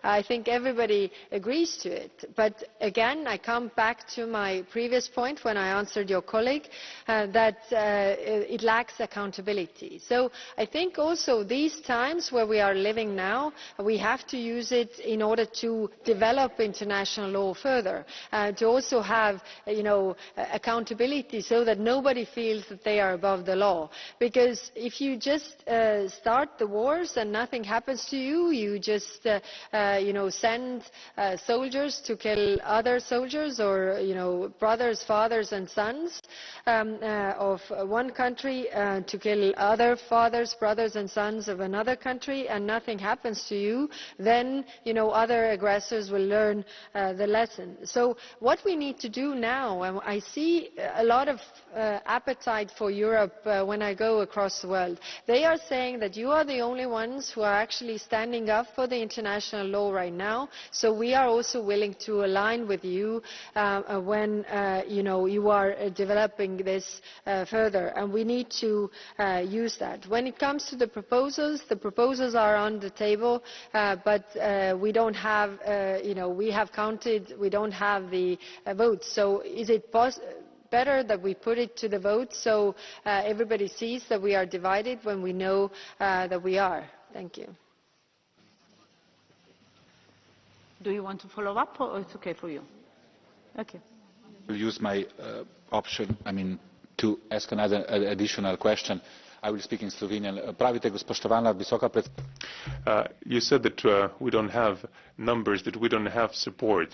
I think everybody agrees to it. But again, I come back to my previous point when I answered your colleague, that it lacks accountability. So I think also these times where we are living now, we have to use it in order to develop international law further, to also have accountability so that nobody feels that they are above the law. Because if you just start the wars and nothing happens to you, you just send soldiers to kill other soldiers, or brothers, fathers and sons of one country to kill other fathers, brothers and sons of another country, and nothing happens to you, then other aggressors will learn the lesson. So what we need to do now, and I see a lot of appetite for Europe when I go across the world. They are saying that you are the only ones who are actually standing up for the international law right now, so we are also willing to align with you when you are developing this further, and we need to use that. When it comes to the proposals are on the table, but we don't have, we have counted, we don't have the votes. So is it better that we put it to the vote so everybody sees that we are divided when we know that we are? Thank you. Do you want to follow up, or it's okay for you? Okay. I will use my option, to ask another additional question. I will speak in Slovenian. Pravite, spoštovana visoka predstavnica. You said that we don't have numbers, that we don't have support.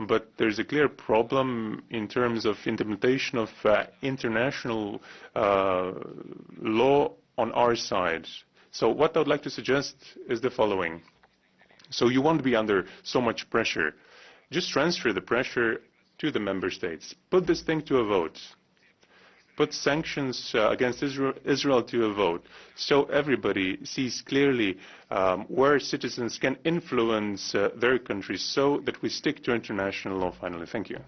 But there's a clear problem in terms of implementation of international law on our side. So what I would like to suggest is the following. So you won't be under so much pressure. Just transfer the pressure to the member states. Put this thing to a vote. Put sanctions against Israel to a vote, so everybody sees clearly where citizens can influence their countries, so that we stick to international law finally. Thank you.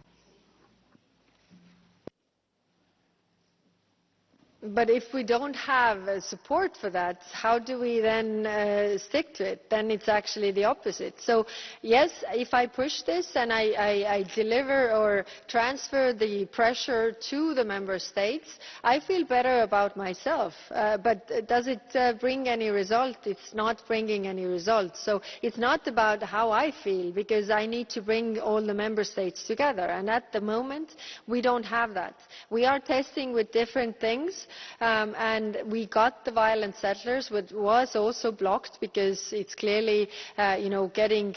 But if we don't have support for that, how do we then stick to it? Then it's actually the opposite. So yes, if I push this and I deliver or transfer the pressure to the member states, I feel better about myself. But does it bring any result? It's not bringing any results. So it's not about how I feel, because I need to bring all the member states together. And at the moment, we don't have that. We are testing with different things. And we got the violent settlers, which was also blocked because it's clearly getting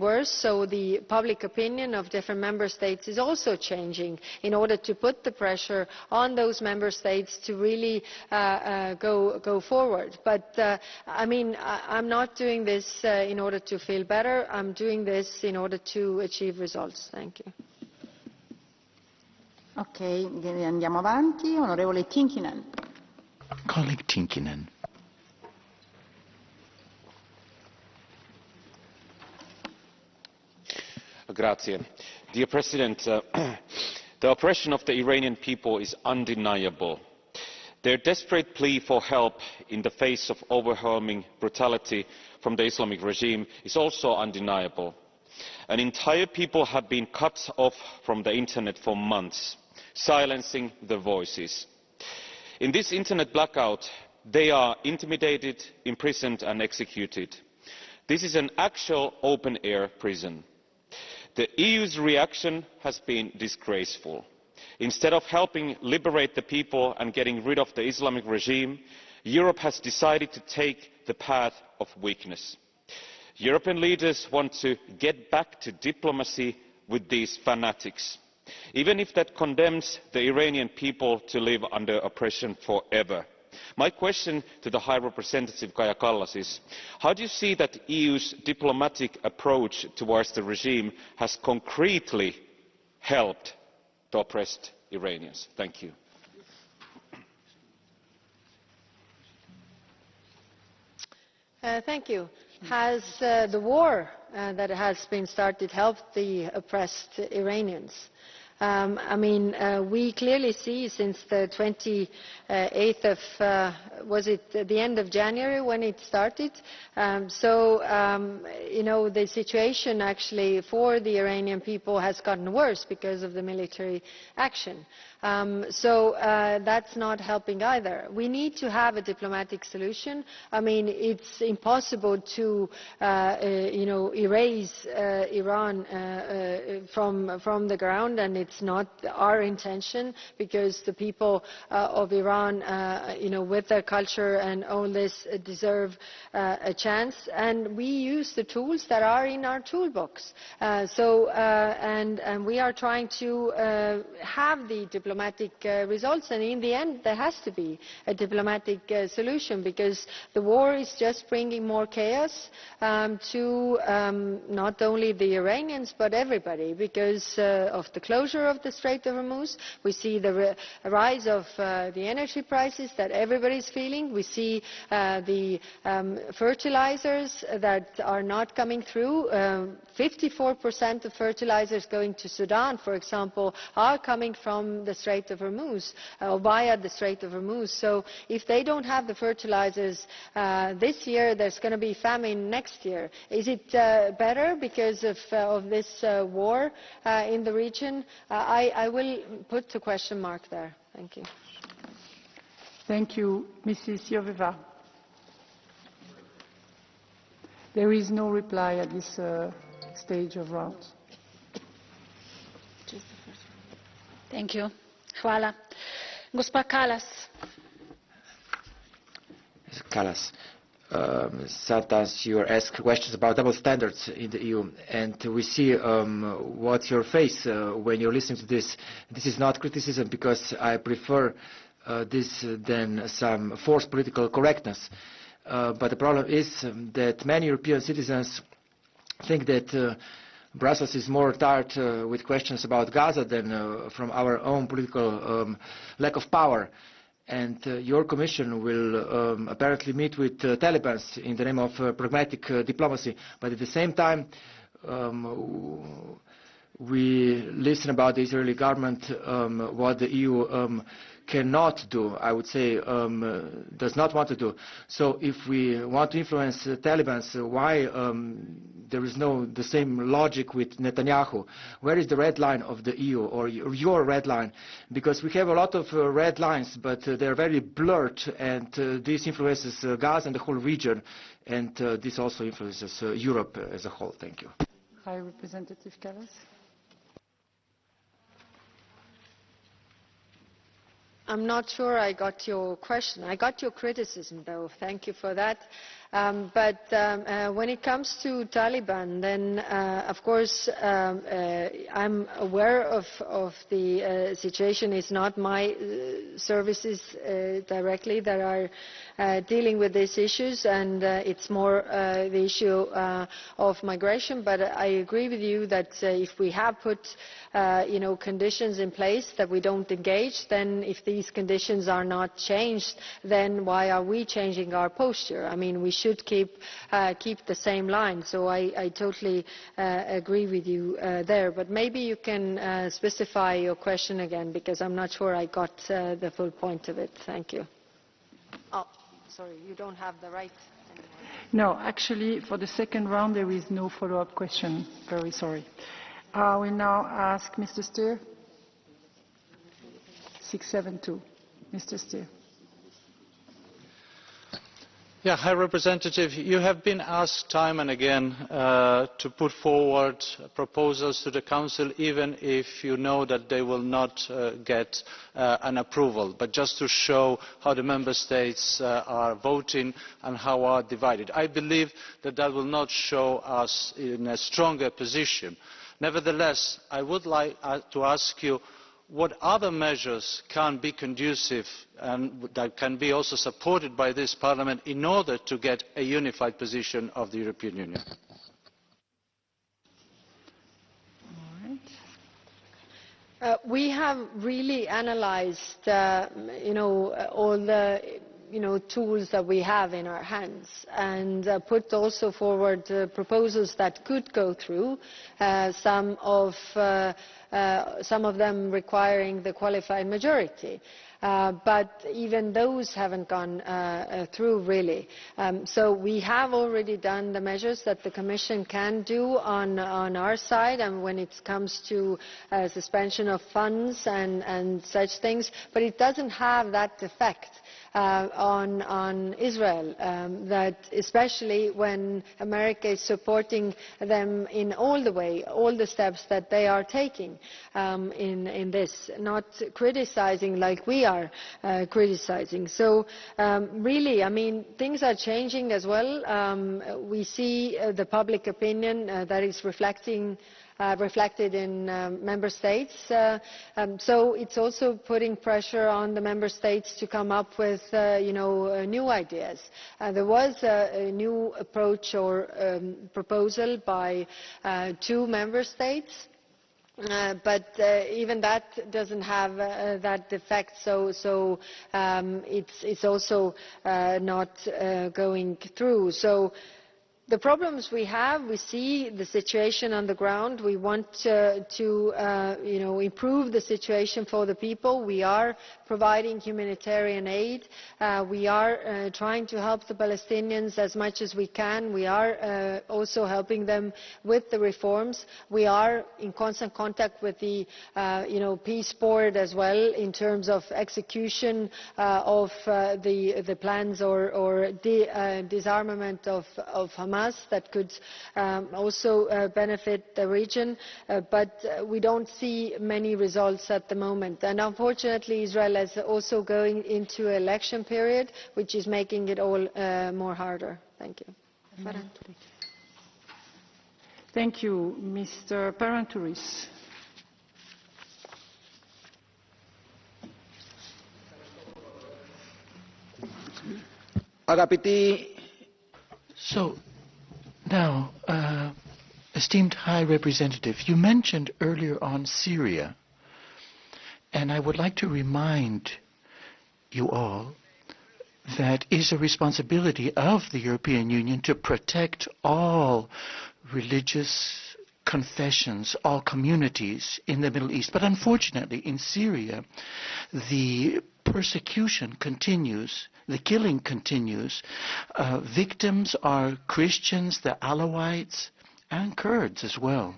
worse. So the public opinion of different member states is also changing in order to put the pressure on those member states to really go forward. But I'm not doing this in order to feel better. I'm doing this in order to achieve results. Thank you. Ok, andiamo avanti. Onorevole Tinkinen. Colleague Tinkinen. Grazie. Dear President, the oppression of the Iranian people is undeniable. Their desperate plea for help in the face of overwhelming brutality from the Islamic regime is also undeniable. An entire people have been cut off from the internet for months, silencing their voices. In this internet blackout, they are intimidated, imprisoned and executed. This is an actual open-air prison. The EU's reaction has been disgraceful. Instead of helping liberate the people and getting rid of the Islamic regime, Europe has decided to take the path of weakness. European leaders want to get back to diplomacy with these fanatics, even if that condemns the Iranian people to live under oppression forever. My question to the High Representative Kaja Kallas is, how do you see that the EU's diplomatic approach towards the regime has concretely helped the oppressed Iranians? Thank you. Thank you. Has the war that has been started helped the oppressed Iranians? We clearly see since the 28th of, was it the end of January when it started? The situation actually for the Iranian people has gotten worse because of the military action. That's not helping either. We need to have a diplomatic solution. It's impossible to erase Iran from the ground, and it's not our intention, because the people of Iran, with their culture and all this, deserve a chance, and we use the tools that are in our toolbox. And we are trying to have the diplomatic results, and in the end there has to be a diplomatic solution, because the war is just bringing more chaos to not only the Iranians but everybody, because of the closure of the Strait of Hormuz. We see the rise of the energy prices that everybody is feeling. We see the fertilizers that are not coming through. 54% of fertilizers going to Sudan, for example, are coming from the Strait of Hormuz, via the Strait of Hormuz. So if they don't have the fertilizers this year, there's going to be famine next year. Is it better because of this war in the region? I will put a question mark there. Thank you. Thank you. Mrs. Joveva. There is no reply at this stage of round. Thank you. Hvala. Gospa Kallas. Kallas. Sometimes you are asked questions about double standards in the EU, and we see what's your face when you're listening to this. This is not criticism, because I prefer this than some forced political correctness. But the problem is that many European citizens think that Brussels is more tired with questions about Gaza than from our own political lack of power. And your Commission will apparently meet with Taliban in the name of pragmatic diplomacy. But at the same time, we listen about the Israeli government, what the EU cannot do, I would say, does not want to do. So if we want to influence the Taliban, why there is no the same logic with Netanyahu? Where is the red line of the EU, or your red line? Because we have a lot of red lines, but they're very blurred, and this influences Gaza and the whole region, and this also influences Europe as a whole. Thank you. High Representative Kallas. I'm not sure I got your question. I got your criticism, though. Thank you for that. But when it comes to Taliban, then of course I'm aware of the situation. It's not my services directly that are dealing with these issues, and it's more the issue of migration. But I agree with you that if we have put conditions in place that we don't engage, then if these conditions are not changed, then why are we changing our posture? I mean, we should keep the same line. So I totally agree with you there. But maybe you can specify your question again, because I'm not sure I got the full point of it. Thank you. Oh, sorry, you don't have the right anymore. No, actually, for the second round, there is no follow-up question. Very sorry. I will now ask Mr. Stier. 672. Mr. Stier. Yeah, High Representative, you have been asked time and again to put forward proposals to the Council, even if you know that they will not get an approval, but just to show how the Member States are voting and how are divided. I believe that that will not show us in a stronger position. Nevertheless, I would like to ask you what other measures can be conducive and that can be also supported by this Parliament in order to get a unified position of the European Union. We have really analysed, all the tools that we have in our hands, and put also forward proposals that could go through, some of them requiring the qualified majority. But even those haven't gone through really. So we have already done the measures that the Commission can do on our side, and when it comes to suspension of funds and such things, but it doesn't have that effect on Israel, that especially when America is supporting them in all the steps that they are taking in this, not criticizing like we are criticizing. So really, I mean, things are changing as well. We see the public opinion that is reflected in member states. So it's also putting pressure on the member states to come up with new ideas. There was a new approach or proposal by 2 member states. But even that doesn't have that effect, so it's also not going through. So the problems we have, we see the situation on the ground. We want to improve the situation for the people. We are providing humanitarian aid. We are trying to help the Palestinians as much as we can. We are also helping them with the reforms. We are in constant contact with the peace board as well in terms of execution of the plans or disarmament of Hamas that could also benefit the region, but we don't see many results at the moment. And unfortunately, Israel is also going into an election period, which is making it all more harder. Thank you. Thank you, Mr. Parentouris. So, now, esteemed High Representative, you mentioned earlier on Syria, and I would like to remind you all that it is a responsibility of the European Union to protect all religious confessions, all communities in the Middle East. But unfortunately, in Syria, the persecution continues, the killing continues. Victims are Christians, the Alawites, and Kurds as well.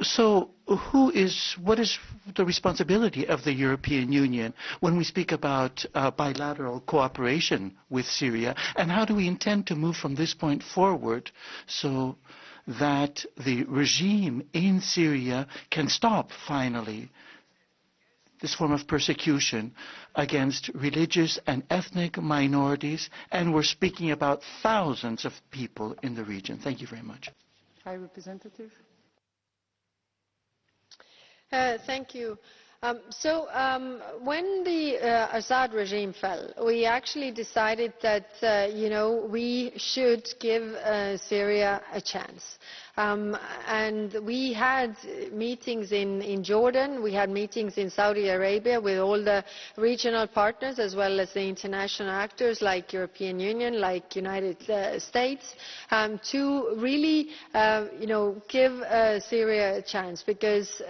So what is the responsibility of the European Union when we speak about bilateral cooperation with Syria, and how do we intend to move from this point forward so that the regime in Syria can stop finally this form of persecution against religious and ethnic minorities, and we're speaking about thousands of people in the region. Thank you very much. High Representative. Thank you. When the Assad regime fell, we actually decided that we should give Syria a chance. And we had meetings in Jordan, we had meetings in Saudi Arabia with all the regional partners as well as the international actors like European Union, like United States, to really give Syria a chance, because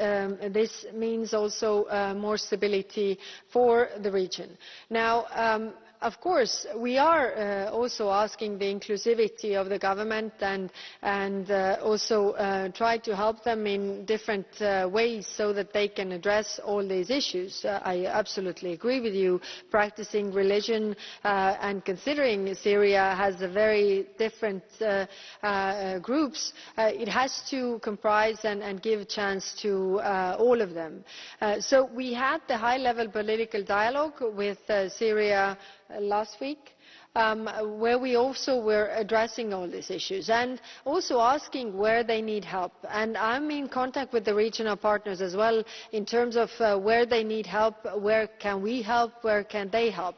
this means also more stability for the region. Now, of course, we are also asking the inclusivity of the government and also try to help them in different ways so that they can address all these issues. I absolutely agree with you. Practicing religion and considering Syria has a very different groups, it has to comprise and give a chance to all of them. So we had the high-level political dialogue with Syria last week, where we also were addressing all these issues and also asking where they need help. And I'm in contact with the regional partners as well in terms of where they need help, where can we help, where can they help.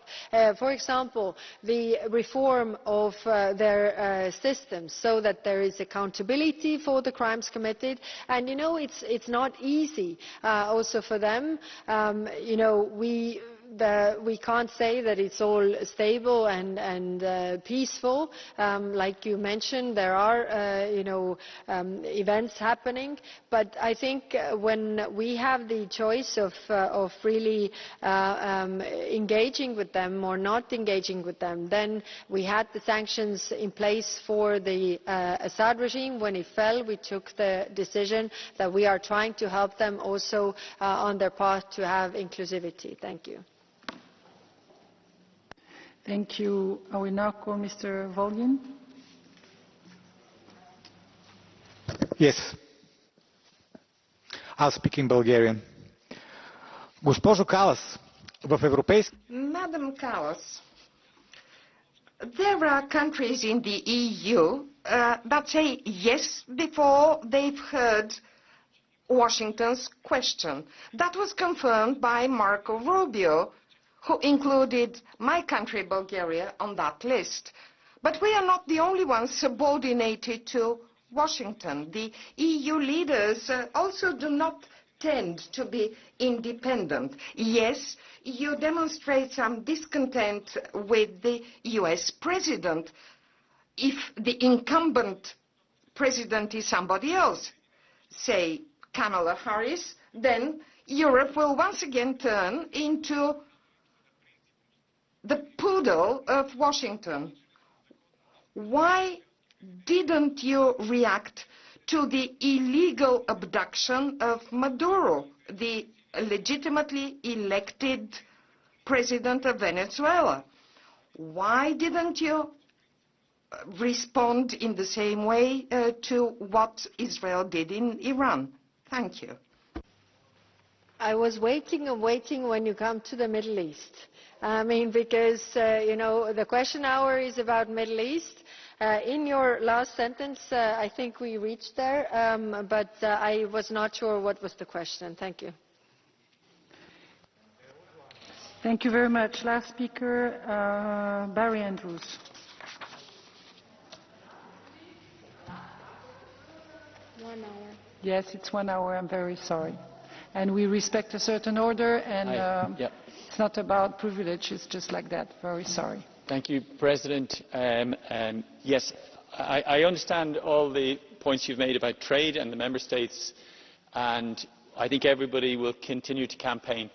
For example, the reform of their systems so that there is accountability for the crimes committed. And it's not easy also for them. we can't say that it's all stable and peaceful. Like you mentioned, there are events happening, but I think when we have the choice of really engaging with them or not engaging with them, then we had the sanctions in place for the Assad regime. When it fell, we took the decision that we are trying to help them also on their path to have inclusivity. Thank you. Thank you. I will now call Mr. Volgin. Yes. I'll speak in Bulgarian. Госпожо Калас, в европейски... Madam Kallas, there are countries in the EU that say yes before they've heard Washington's question. That was confirmed by Marco Rubio, who included my country, Bulgaria, on that list. But we are not the only ones subordinated to Washington. The EU leaders also do not tend to be independent. Yes, you demonstrate some discontent with the US president if the incumbent president is somebody else, say Kamala Harris, then Europe will once again turn into the poodle of Washington. Why didn't you react to the illegal abduction of Maduro, the legitimately elected president of Venezuela? Why didn't you respond in the same way to what Israel did in Iran? Thank you. I was waiting and waiting when you come to the Middle East. I mean, because, the question hour is about Middle East. In your last sentence, I think we reached there, but I was not sure what was the question. Thank you. Thank you very much. Last speaker, Barry Andrews. Yes, it's 1 hour. I'm very sorry. And we respect a certain order, and it's not about privilege. It's just like that. Very sorry. Thank you, President. Yes, I understand all the points you've made about trade and the Member States, and I think everybody will continue to campaign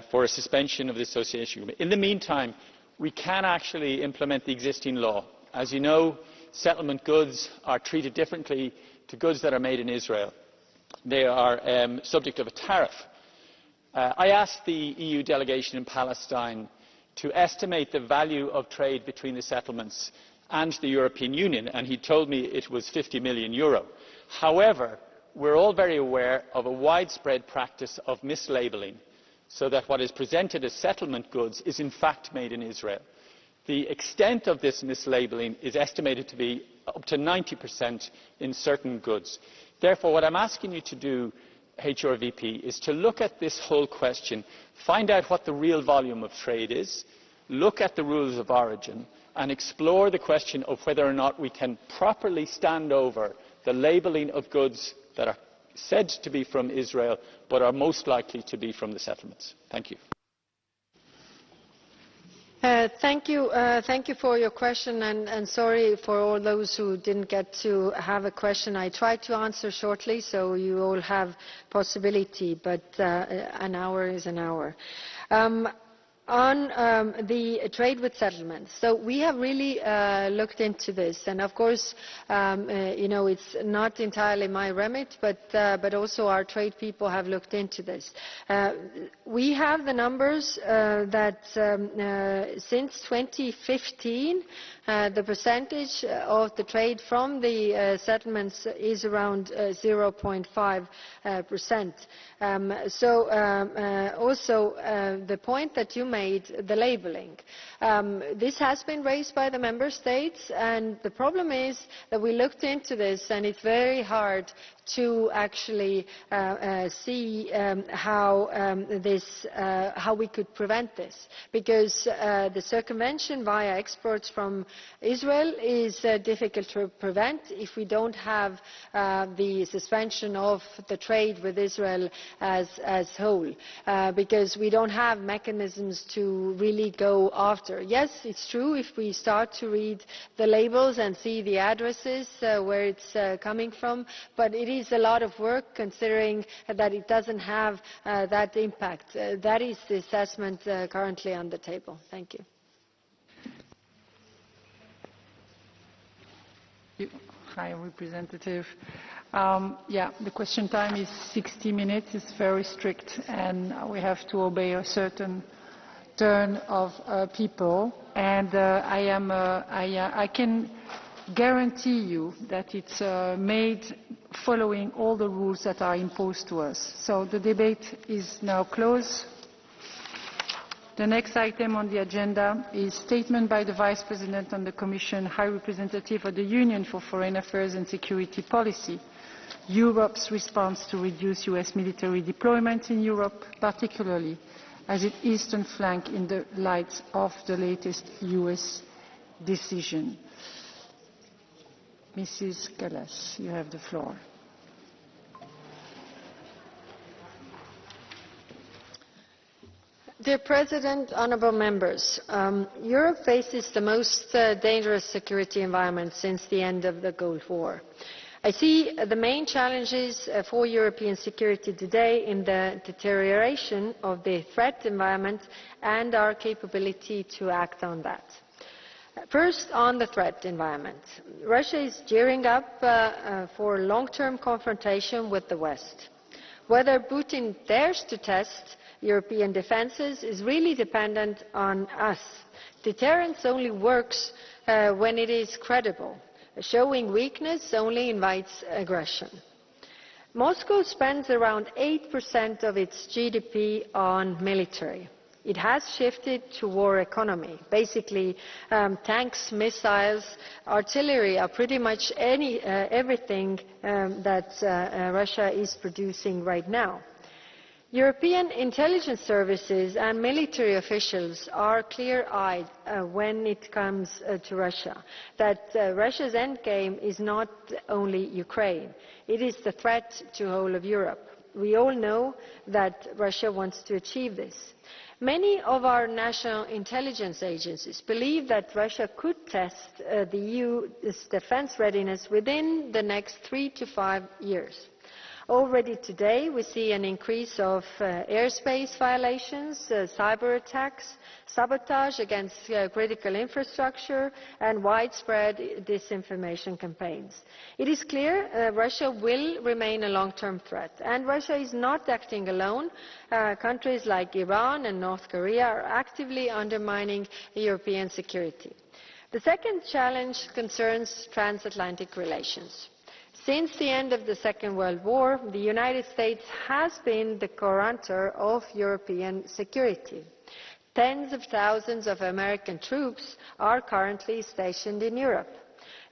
for a suspension of the association agreement. In the meantime, we can actually implement the existing law. As you know, settlement goods are treated differently to goods that are made in Israel. They are subject of a tariff. I asked the EU delegation in Palestine to estimate the value of trade between the settlements and the European Union, and he told me it was €50 million. However, we're all very aware of a widespread practice of mislabelling, so that what is presented as settlement goods is in fact made in Israel. The extent of this mislabelling is estimated to be up to 90% in certain goods. Therefore, what I'm asking you to do, HRVP, is to look at this whole question, find out what the real volume of trade is, look at the rules of origin, and explore the question of whether or not we can properly stand over the labelling of goods that are said to be from Israel, but are most likely to be from the settlements. Thank you. Thank you for your question, and sorry for all those who didn't get to have a question. I tried to answer shortly, so you all have possibility, but an hour is an hour. On the trade with settlements, so we have really looked into this, and of course, it's not entirely my remit, but also our trade people have looked into this. We have the numbers that since 2015, the percentage of the trade from the settlements is around 0.5%. Also, the point that you made, the labelling, this has been raised by the Member States, and the problem is that we looked into this, and it's very hard to actually see how we could prevent this, because the circumvention via exports from Israel is difficult to prevent if we don't have the suspension of the trade with Israel as whole, because we don't have mechanisms to really go after. Yes, it's true, if we start to read the labels and see the addresses where it's coming from, but it is a lot of work considering that it doesn't have that impact. That is the assessment currently on the table. Thank you. High Representative. The question time is 60 minutes. It's very strict, and we have to obey a certain turn of people. And I can guarantee you that it's made following all the rules that are imposed to us. So the debate is now closed. The next item on the agenda is statement by the Vice President on the Commission, High Representative of the Union for Foreign Affairs and Security Policy, Europe's response to reduce US military deployment in Europe, particularly as its eastern flank in the light of the latest US decision. Mrs. Kallas, you have the floor. Dear President, honourable members, Europe faces the most dangerous security environment since the end of the Cold War. I see the main challenges for European security today in the deterioration of the threat environment and our capability to act on that. First, on the threat environment. Russia is gearing up for long-term confrontation with the West. Whether Putin dares to test European defences is really dependent on us. Deterrence only works when it is credible. Showing weakness only invites aggression. Moscow spends around 8% of its GDP on military. It has shifted to war economy. Basically, tanks, missiles, artillery are pretty much everything that Russia is producing right now. European intelligence services and military officials are clear-eyed when it comes to Russia, that Russia's endgame is not only Ukraine, it is the threat to the whole of Europe. We all know that Russia wants to achieve this. Many of our national intelligence agencies believe that Russia could test the EU's defence readiness within the next 3 to 5 years. Already today we see an increase of airspace violations, cyber attacks, sabotage against critical infrastructure and widespread disinformation campaigns. It is clear Russia will remain a long-term threat, and Russia is not acting alone. Countries like Iran and North Korea are actively undermining European security. The second challenge concerns transatlantic relations. Since the end of the Second World War, the United States has been the guarantor of European security. Tens of thousands of American troops are currently stationed in Europe.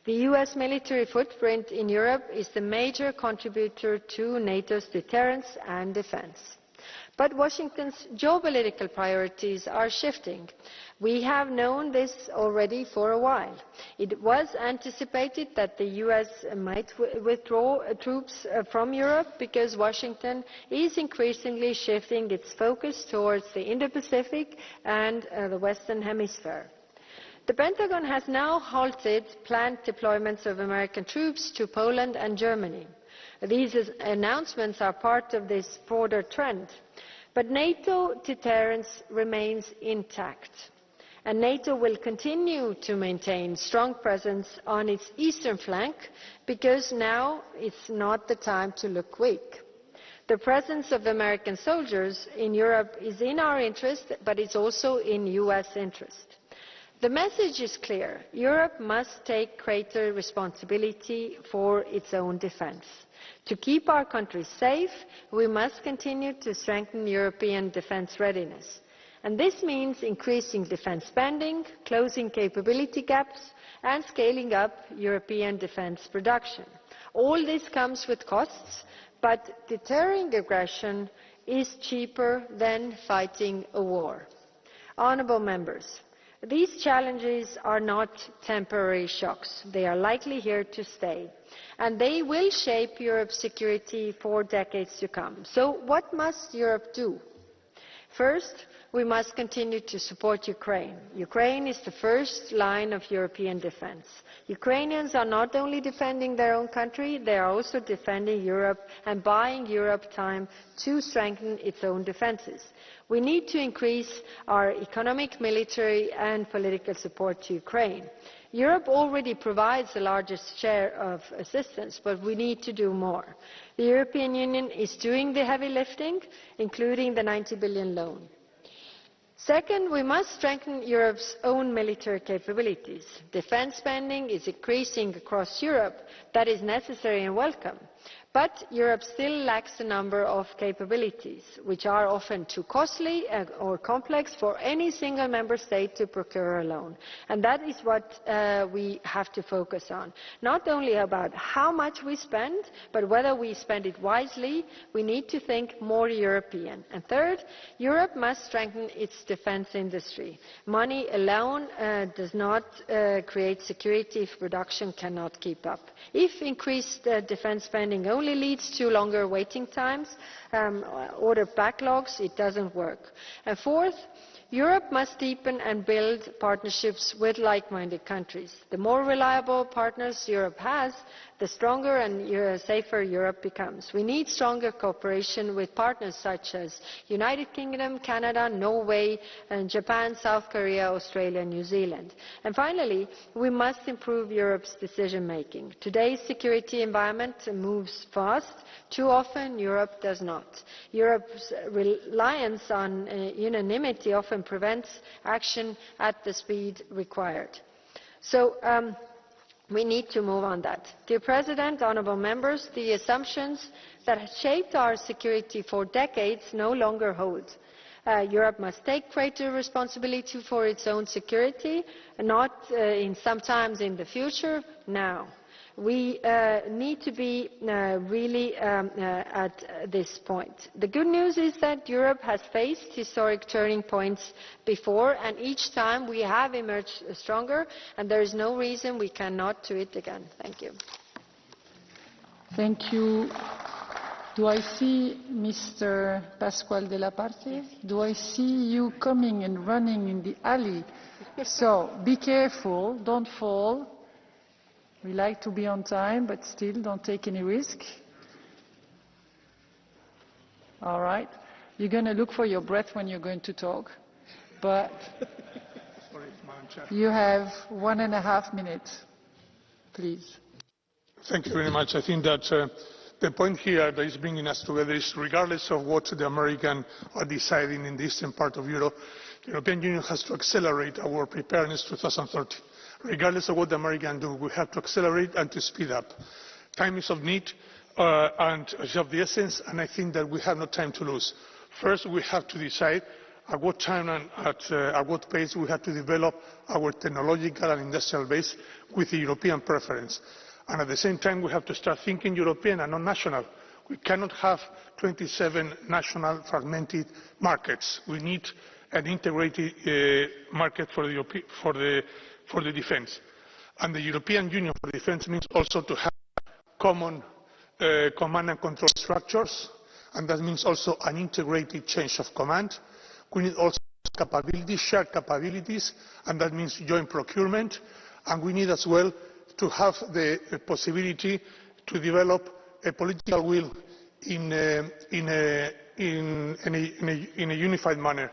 The US military footprint in Europe is the major contributor to NATO's deterrence and defence. But Washington's geopolitical priorities are shifting. We have known this already for a while. It was anticipated that the US might withdraw troops from Europe because Washington is increasingly shifting its focus towards the Indo-Pacific and the Western Hemisphere. The Pentagon has now halted planned deployments of American troops to Poland and Germany. These announcements are part of this broader trend. But NATO deterrence remains intact, and NATO will continue to maintain strong presence on its eastern flank because now it's not the time to look weak. The presence of American soldiers in Europe is in our interest, but it's also in US interest. The message is clear. Europe must take greater responsibility for its own defence. To keep our countries safe, we must continue to strengthen European defence readiness. And this means increasing defence spending, closing capability gaps and scaling up European defence production. All this comes with costs, but deterring aggression is cheaper than fighting a war. Honourable members, these challenges are not temporary shocks. They are likely here to stay, and they will shape Europe's security for decades to come. So what must Europe do? First, we must continue to support Ukraine. Ukraine is the first line of European defence. Ukrainians are not only defending their own country, they are also defending Europe and buying Europe time to strengthen its own defences. We need to increase our economic, military and political support to Ukraine. Europe already provides the largest share of assistance, but we need to do more. The European Union is doing the heavy lifting, including the 90 billion loan. Second, we must strengthen Europe's own military capabilities. Defence spending is increasing across Europe. That is necessary and welcome. But Europe still lacks a number of capabilities, which are often too costly or complex for any single member state to procure alone. And that is what we have to focus on. Not only about how much we spend, but whether we spend it wisely. We need to think more European. And third, Europe must strengthen its defence industry. Money alone does not create security if production cannot keep up. If increased defence spending only leads to longer waiting times, order backlogs, it doesn't work. And fourth, Europe must deepen and build partnerships with like-minded countries. The more reliable partners Europe has, the stronger and safer Europe becomes. We need stronger cooperation with partners such as United Kingdom, Canada, Norway, and Japan, South Korea, Australia and New Zealand. And finally, we must improve Europe's decision-making. Today's security environment moves fast. Too often, Europe does not. Europe's reliance on unanimity often prevents action at the speed required. So, we need to move on that. Dear President, honourable members, the assumptions that have shaped our security for decades no longer hold. Europe must take greater responsibility for its own security, not sometimes in the future, now. We need to be really at this point. The good news is that Europe has faced historic turning points before, and each time we have emerged stronger, and there is no reason we cannot do it again. Thank you. Thank you. Do I see Mr. Pascual de la Parte? Do I see you coming and running in the alley? So be careful, don't fall. We like to be on time, but still don't take any risk. All right. You're going to look for your breath when you're going to talk, but you have 1.5 minutes, please. Thank you very much. I think that the point here that is bringing us together is, regardless of what the Americans are deciding in the eastern part of Europe, the European Union has to accelerate our preparedness 2030. Regardless of what the Americans do, we have to accelerate and to speed up. Time is of need and is of the essence, and I think that we have no time to lose. First, we have to decide at what time and at what pace we have to develop our technological and industrial base with the European preference. And at the same time, we have to start thinking European and not national. We cannot have 27 national fragmented markets. We need an integrated market for the defence. And the European Union for defence means also to have common command and control structures, and that means also an integrated change of command. We need also capabilities, shared capabilities, and that means joint procurement. And we need as well to have the possibility to develop a political will in a unified manner.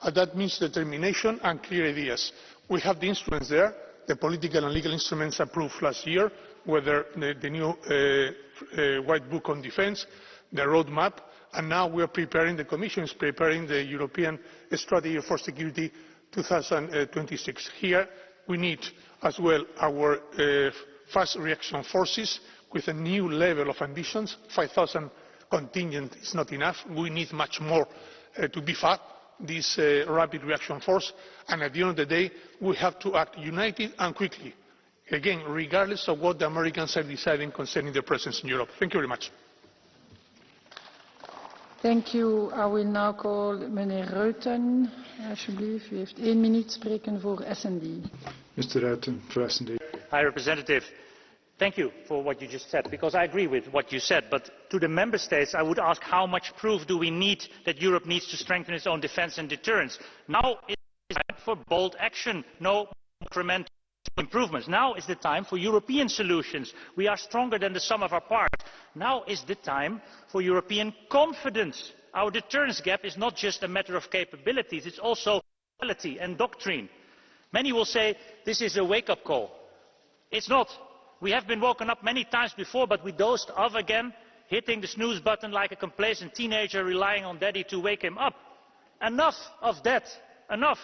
And that means determination and clear ideas. We have the instruments there, the political and legal instruments approved last year, whether the new White Book on Defence, the roadmap, and now we are preparing, the Commission is preparing the European Strategy for Security 2026. Here we need as well our fast reaction forces with a new level of ambitions. 5,000 contingent is not enough. We need much more to beef up this rapid reaction force, and at the end of the day we have to act united and quickly. again, regardless of what the Americans are deciding concerning their presence in Europe. Thank you very much. Thank you. I will now call meneer Rutten. Alsjeblieft, u heeft 1 minuut spreken voor S&D. Mr. Rutten, for S&D. High Representative, thank you for what you just said, because I agree with what you said. But to the Member States, I would ask, how much proof do we need that Europe needs to strengthen its own defence and deterrence? Now is the time for bold action, no incremental improvements. Now is the time for European solutions. We are stronger than the sum of our parts. Now is the time for European confidence. Our deterrence gap is not just a matter of capabilities, it's also reality and doctrine. Many will say this is a wake-up call. It's not. We have been woken up many times before, but we dozed off again, hitting the snooze button like a complacent teenager relying on daddy to wake him up. Enough of that. Enough.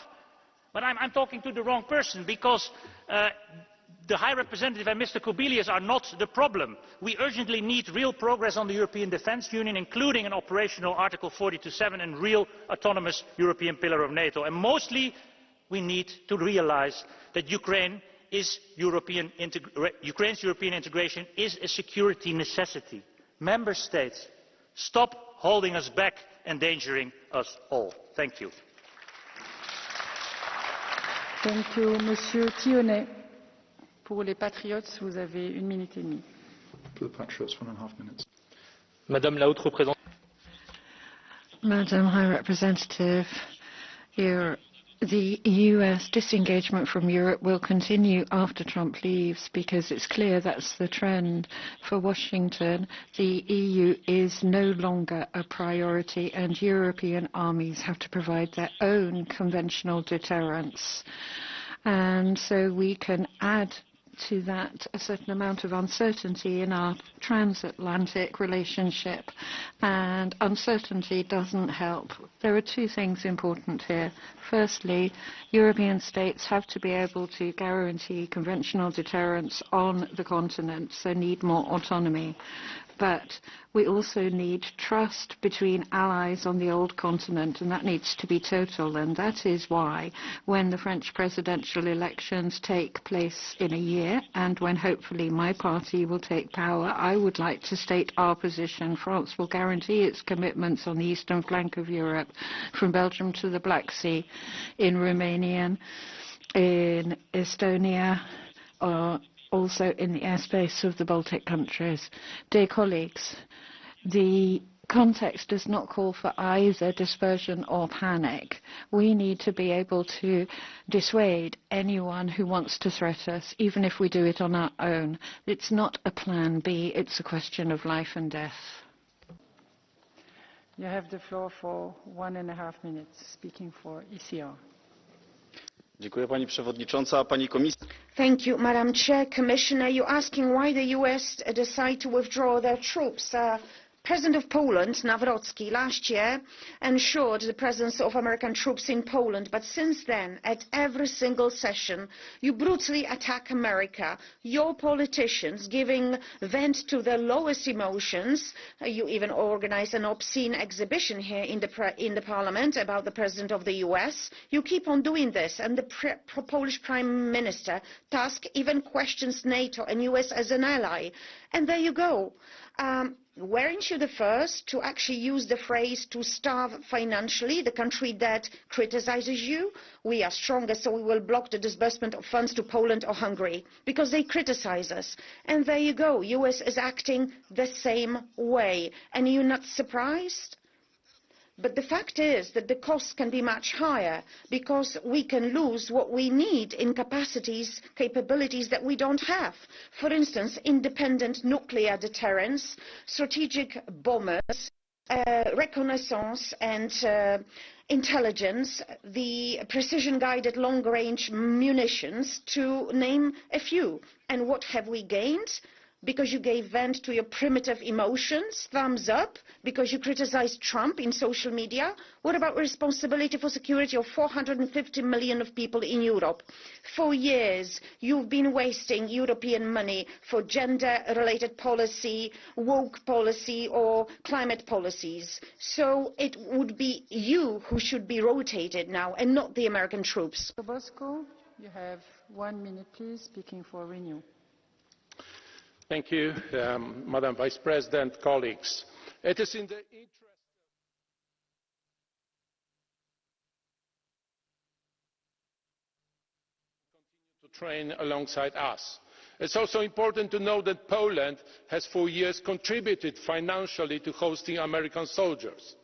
But I'm talking to the wrong person, because the High Representative and Mr. Kubilius are not the problem. We urgently need real progress on the European Defence Union, including an operational Article 42(7) and real autonomous European pillar of NATO. And mostly, we need to realise that Ukraine's European integration is a security necessity. Member States, stop holding us back, endangering us all. Thank you. Thank you, Monsieur Thionnet. Pour les Patriotes, vous avez 1 minute et demie. For the Patriots, 1.5 minutes. Madame la Haute Représentante. Madam High Representative, the US disengagement from Europe will continue after Trump leaves, because it's clear that's the trend for Washington. The EU is no longer a priority, and European armies have to provide their own conventional deterrence. And so we can add to that a certain amount of uncertainty in our transatlantic relationship, and uncertainty doesn't help. There are 2 things important here. Firstly, European states have to be able to guarantee conventional deterrence on the continent, so need more autonomy. But we also need trust between allies on the old continent, and that needs to be total. And that is why, when the French presidential elections take place in a year, and when hopefully my party will take power, I would like to state our position. France will guarantee its commitments on the eastern flank of Europe, from Belgium to the Black Sea, in Romania, in Estonia, also in the airspace of the Baltic countries. Dear colleagues, the context does not call for either dispersion or panic. We need to be able to dissuade anyone who wants to threaten us, even if we do it on our own. It's not a plan B, it's a question of life and death. You have the floor for 1.5 minutes, speaking for ECR. Pani Przewodnicząca, Pani Komisarz. Thank you, Madam Chair. Commissioner, you're asking why the US decide to withdraw their troops. President of Poland, Nawrocki, last year ensured the presence of American troops in Poland, but since then, at every single session, you brutally attack America, your politicians giving vent to their lowest emotions. You even organize an obscene exhibition here in the Parliament about the President of the US. You keep on doing this, and the Polish Prime Minister Tusk even questions NATO and US as an ally. And there you go. Weren't you the first to actually use the phrase to starve financially the country that criticizes you? We are stronger, so we will block the disbursement of funds to Poland or Hungary because they criticize us. And there you go. US is acting the same way. And you're not surprised? But the fact is that the costs can be much higher, because we can lose what we need in capabilities that we don't have. For instance, independent nuclear deterrence, strategic bombers, reconnaissance and intelligence, the precision-guided long-range munitions, to name a few. And what have we gained? Because you gave vent to your primitive emotions, thumbs up, because you criticized Trump in social media? What about responsibility for security of 450 million of people in Europe? For years, you've been wasting European money for gender-related policy, woke policy, or climate policies. So it would be you who should be rotated now, and not the American troops. Bosco, you have 1 minute, please, speaking for Renew. Thank you, Madam Vice President, colleagues. It is in the interest to train alongside us. It's also important to know that Poland has for years contributed financially to hosting American soldiers.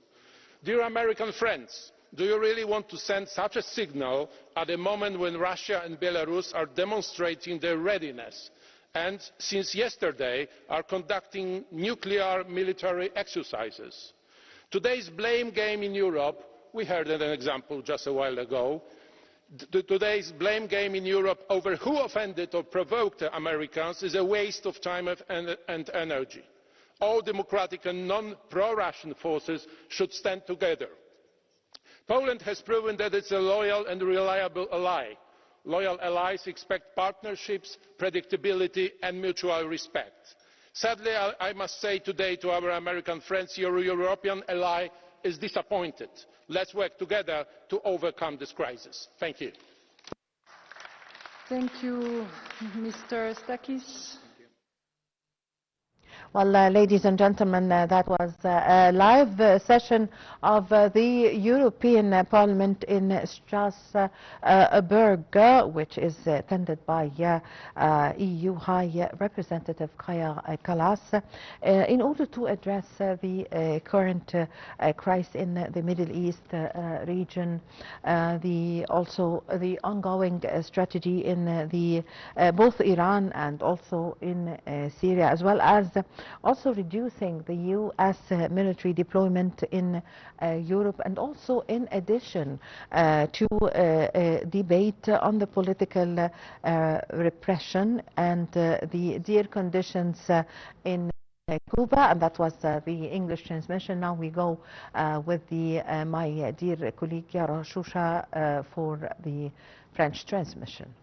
Dear American friends, do you really want to send such a signal at a moment when Russia and Belarus are demonstrating their readiness and, since yesterday, are conducting nuclear military exercises? Today's blame game in Europe, we heard an example just a while ago, today's blame game in Europe over who offended or provoked the Americans is a waste of time and energy. All democratic and non-pro-Russian forces should stand together. Poland has proven that it is a loyal and reliable ally. Loyal allies expect partnerships, predictability and mutual respect. Sadly, I must say today to our American friends, your European ally is disappointed. Let's work together to overcome this crisis. Thank you. Thank you, Mr. Stakis. Well, ladies and gentlemen, that was a live session of the European Parliament in Strasbourg, which is attended by EU High Representative Kaja Kallas, in order to address the current crisis in the Middle East region, also the ongoing strategy in both Iran and also in Syria, as well as also reducing the U.S. military deployment in Europe, and also in addition to debate on the political repression and the dire conditions in Cuba. And that was the English transmission. Now we go with my dear colleague Yara Shusha for the French transmission.